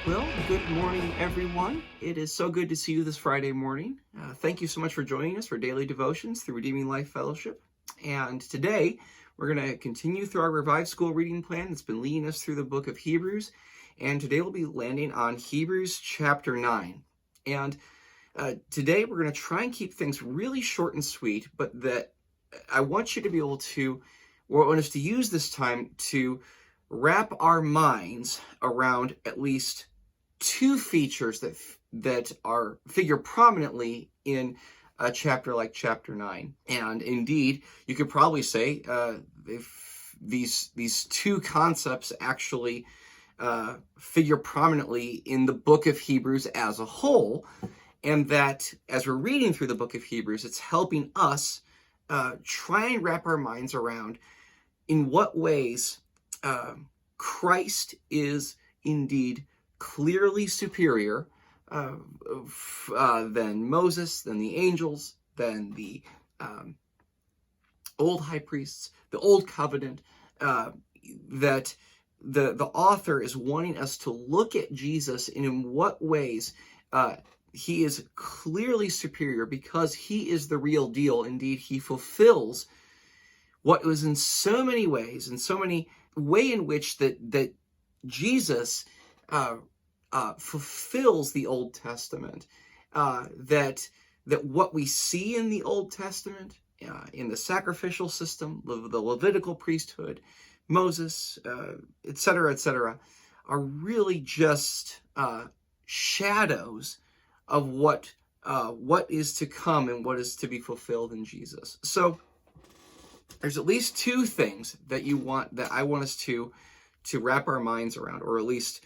Well, good morning, everyone. It is so good to see you this Friday morning. Thank you so much for joining us for daily devotions through Redeeming Life Fellowship. And today, we're going to continue through our Revived School reading plan that's been leading us through the book of Hebrews. And today, we'll be landing on Hebrews chapter 9. And today, we're going to try and keep things really short and sweet, but that I want you to be able to, or I want us to use this time to wrap our minds around at least two features that figure prominently in a chapter like chapter 9. And indeed, you could probably say if these two concepts actually figure prominently in the book of Hebrews as a whole, and that as we're reading through the book of Hebrews, it's helping us try and wrap our minds around in what ways Christ is indeed clearly superior than Moses, than the angels, than the old high priests, the old covenant, that the author is wanting us to look at Jesus and in what ways he is clearly superior because he is the real deal. Indeed, he fulfills what was in so many ways, in so many way in which that Jesus fulfills the Old Testament, that what we see in the Old Testament, in the sacrificial system, the Levitical priesthood, Moses, etc., are really just shadows of what is to come and what is to be fulfilled in Jesus. So there's at least two things that I want us to wrap our minds around, or at least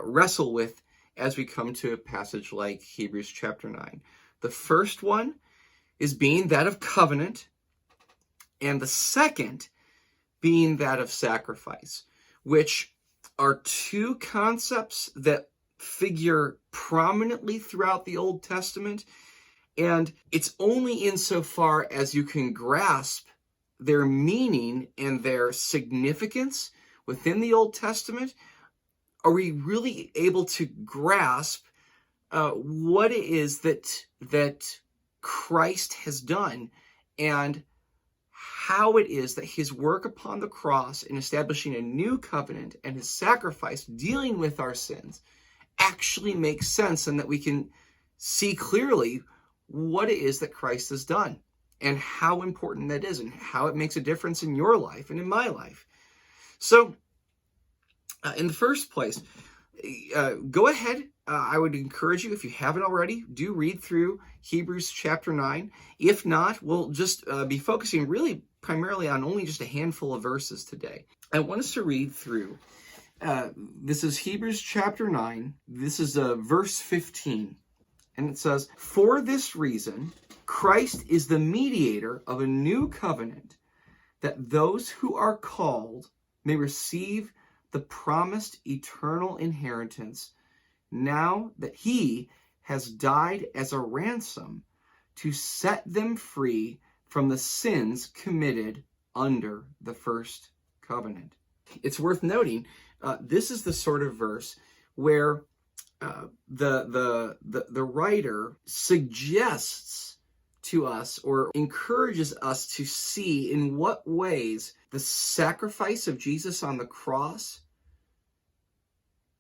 wrestle with as we come to a passage like Hebrews chapter 9. The first one is being that of covenant, and the second being that of sacrifice, which are two concepts that figure prominently throughout the Old Testament, and it's only insofar as you can grasp their meaning and their significance within the Old Testament are we really able to grasp what it is that Christ has done, and how it is that his work upon the cross in establishing a new covenant and his sacrifice dealing with our sins actually makes sense, and that we can see clearly what it is that Christ has done and how important that is and how it makes a difference in your life and in my life. So in the first place, go ahead. I would encourage you, if you haven't already, do read through Hebrews chapter 9. If not, we'll just be focusing really primarily on only just a handful of verses today. I want us to read through. This is Hebrews chapter 9. This is verse 15. And it says, "For this reason, Christ is the mediator of a new covenant, that those who are called may receive the promised eternal inheritance, now that he has died as a ransom to set them free from the sins committed under the first covenant." It's worth noting, this is the sort of verse where the writer suggests to us, or encourages us to see in what ways the sacrifice of Jesus on the cross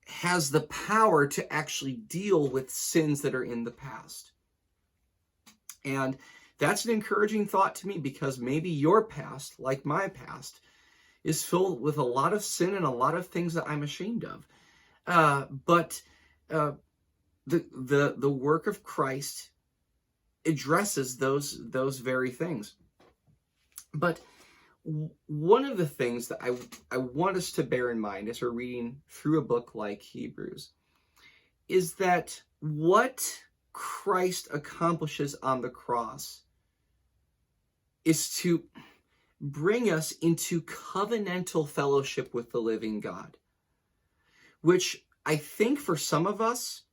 has the power to actually deal with sins that are in the past. And that's an encouraging thought to me, because maybe your past, like my past, is filled with a lot of sin and a lot of things that I'm ashamed of. But the work of Christ addresses those very things. But one of the things that I want us to bear in mind as we're reading through a book like Hebrews is that what Christ accomplishes on the cross is to bring us into covenantal fellowship with the living God, which I think for some of us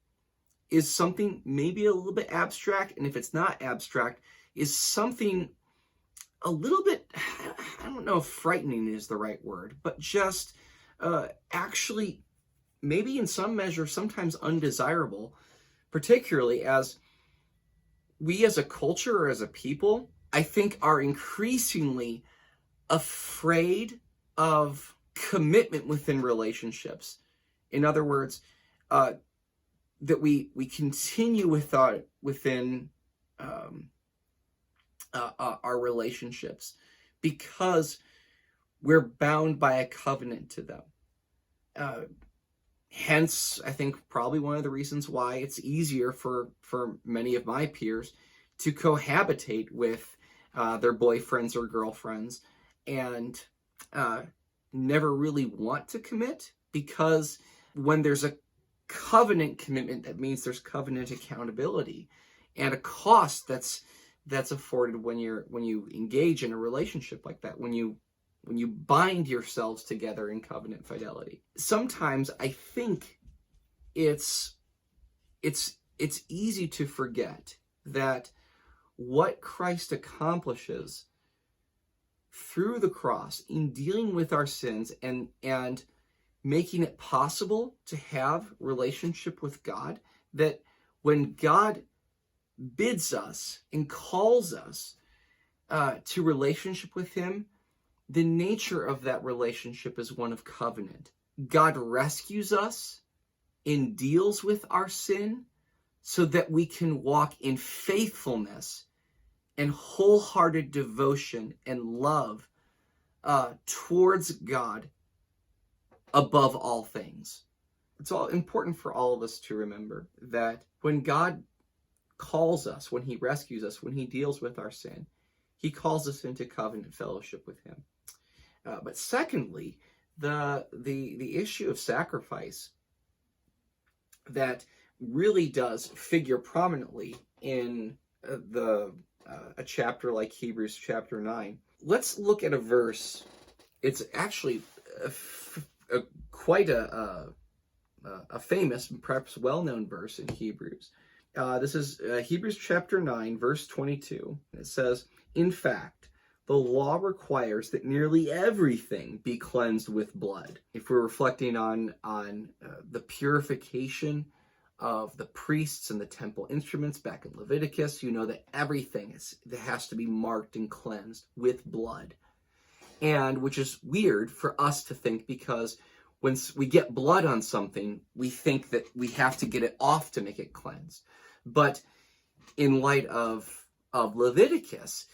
is something maybe a little bit abstract, and if it's not abstract, is something a little bit, I don't know if frightening is the right word, but just actually maybe in some measure, sometimes undesirable, particularly as we as a culture or as a people, I think, are increasingly afraid of commitment within relationships. In other words, that we continue within our relationships because we're bound by a covenant to them. Hence, I think probably one of the reasons why it's easier for many of my peers to cohabitate with their boyfriends or girlfriends and never really want to commit, because when there's a covenant commitment, that means there's covenant accountability and a cost that's afforded when you engage in a relationship like that, when you bind yourselves together in covenant fidelity. Sometimes I think it's easy to forget that what Christ accomplishes through the cross in dealing with our sins and making it possible to have relationship with God, that when God bids us and calls us to relationship with him, the nature of that relationship is one of covenant. God rescues us and deals with our sin so that we can walk in faithfulness and wholehearted devotion and love towards God above all things. It's all important for all of us to remember that when God calls us, when he rescues us, when he deals with our sin, he calls us into covenant fellowship with him. But secondly, the issue of sacrifice that really does figure prominently in a chapter like Hebrews chapter 9. Let's look at a verse. It's actually quite a famous, perhaps well-known verse in Hebrews. This is Hebrews chapter 9, verse 22. It says, "In fact, the law requires that nearly everything be cleansed with blood." If we're reflecting on the purification of the priests and the temple instruments back in Leviticus, you know that everything that has to be marked and cleansed with blood. And which is weird for us to think, because when we get blood on something, we think that we have to get it off to make it cleansed. But in light of Leviticus,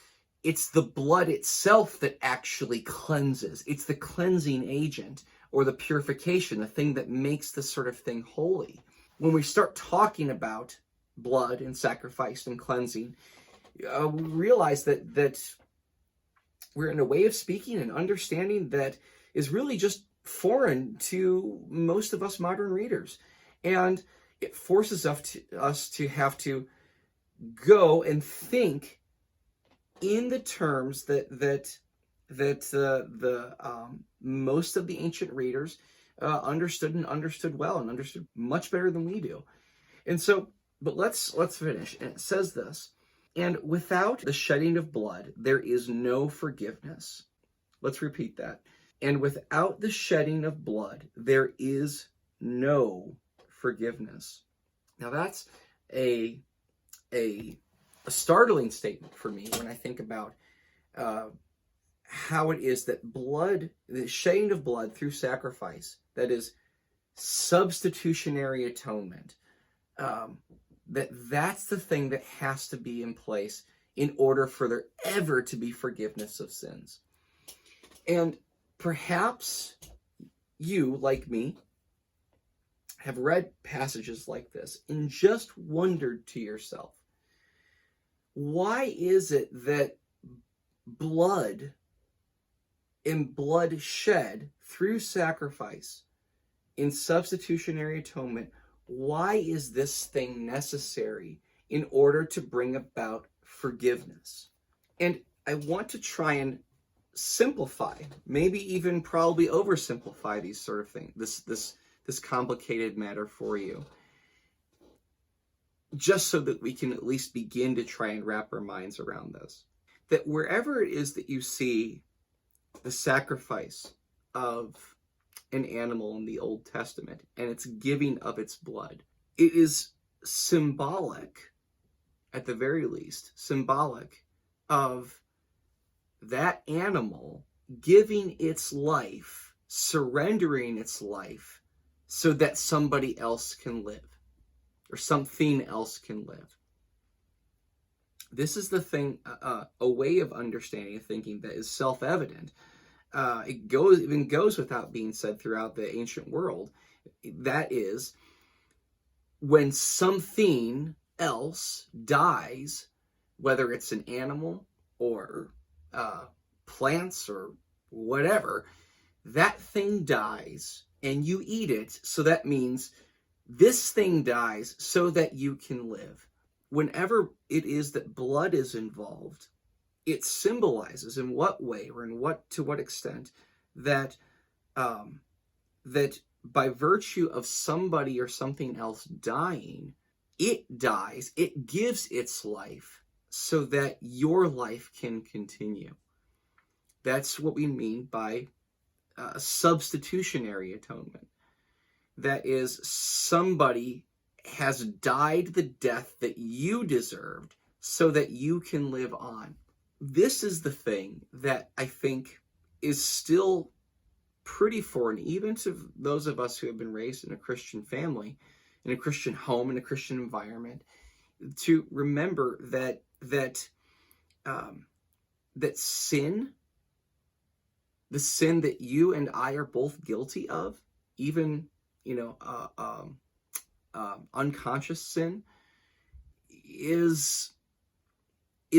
it's the blood itself that actually cleanses. It's the cleansing agent, or the purification, the thing that makes this sort of thing holy. When we start talking about blood and sacrifice and cleansing, we realize that we're in a way of speaking and understanding that is really just foreign to most of us modern readers. And it forces us to have to go and think in the terms that most of the ancient readers understood well, and understood much better than we do. And so, but let's finish. And it says this: "And without the shedding of blood, there is no forgiveness." Let's repeat that. "And without the shedding of blood, there is no forgiveness." Now that's a startling statement for me when I think about how it is that blood, the shedding of blood through sacrifice, that is substitutionary atonement, that's the thing that has to be in place in order for there ever to be forgiveness of sins. And perhaps you, like me, have read passages like this and just wondered to yourself, why is it that blood and blood shed through sacrifice in substitutionary atonement, why is this thing necessary in order to bring about forgiveness? And I want to try and simplify, maybe even probably oversimplify these sort of things, this complicated matter for you, just so that we can at least begin to try and wrap our minds around this. That wherever it is that you see the sacrifice of an animal in the Old Testament and its giving of its blood. It is symbolic, at the very least, symbolic of that animal giving its life, surrendering its life, so that somebody else can live, or something else can live. This is the thing, a way of understanding and thinking that is self-evident. It even goes without being said throughout the ancient world. That is, when something else dies, whether it's an animal or plants or whatever, that thing dies and you eat it. So that means this thing dies so that you can live. Whenever it is that blood is involved, it symbolizes in what way or to what extent that that by virtue of somebody or something else dying, it dies, it gives its life so that your life can continue. That's what we mean by substitutionary atonement. That is, somebody has died the death that you deserved so that you can live on. This is the thing that I think is still pretty foreign, even to those of us who have been raised in a Christian family, in a Christian home, in a Christian environment, to remember that sin, the sin that you and I are both guilty of, even unconscious sin, is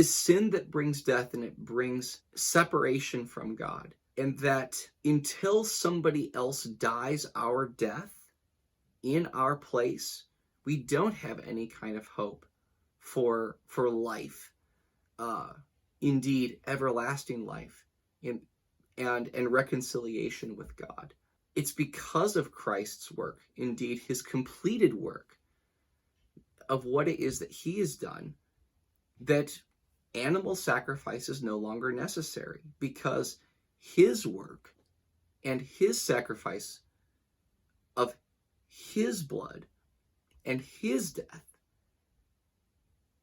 sin that brings death, and it brings separation from God. And that until somebody else dies our death in our place, we don't have any kind of hope for life, indeed everlasting life, and reconciliation with God. It's because of Christ's work, indeed his completed work of what it is that he has done, that animal sacrifice is no longer necessary, because his work and his sacrifice of his blood and his death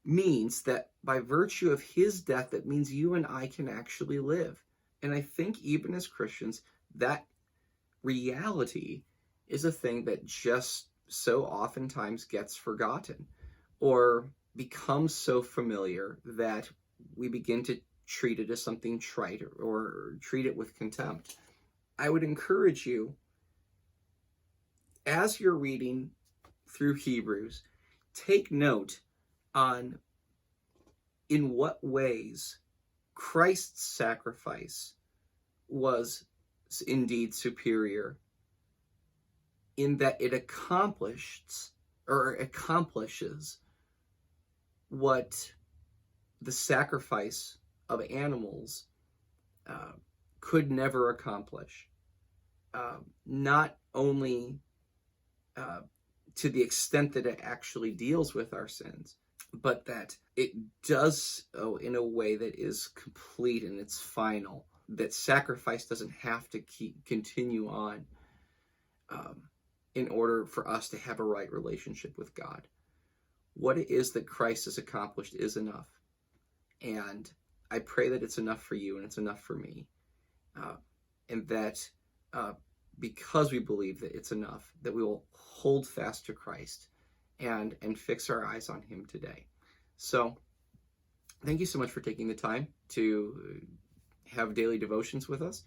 means that by virtue of his death, that means you and I can actually live. And I think even as Christians, that reality is a thing that just so oftentimes gets forgotten or becomes so familiar that we begin to treat it as something trite or treat it with contempt. I would encourage you, as you're reading through Hebrews, take note on in what ways Christ's sacrifice was indeed superior, in that it accomplishes what the sacrifice of animals could never accomplish. Not only to the extent that it actually deals with our sins, but that it does so in a way that is complete and it's final, that sacrifice doesn't have to continue on in order for us to have a right relationship with God. What it is that Christ has accomplished is enough. And I pray that it's enough for you and it's enough for me. And that because we believe that it's enough, that we will hold fast to Christ and fix our eyes on him today. So thank you so much for taking the time to have daily devotions with us.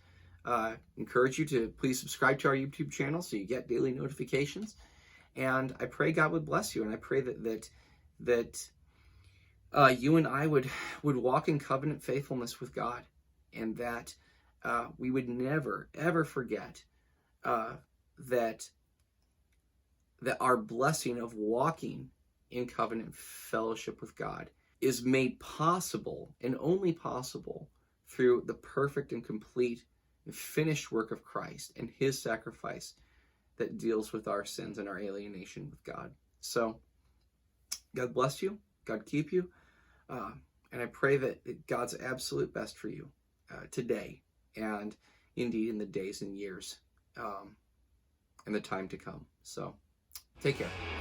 Encourage you to please subscribe to our YouTube channel so you get daily notifications. And I pray God would bless you, and I pray that you and I would walk in covenant faithfulness with God, and that we would never ever forget that our blessing of walking in covenant fellowship with God is made possible, and only possible, through the perfect and complete and finished work of Christ and his sacrifice that deals with our sins and our alienation with God. So God bless you, God keep you, and I pray that God's absolute best for you today, and indeed in the days and years in the time to come. So take care.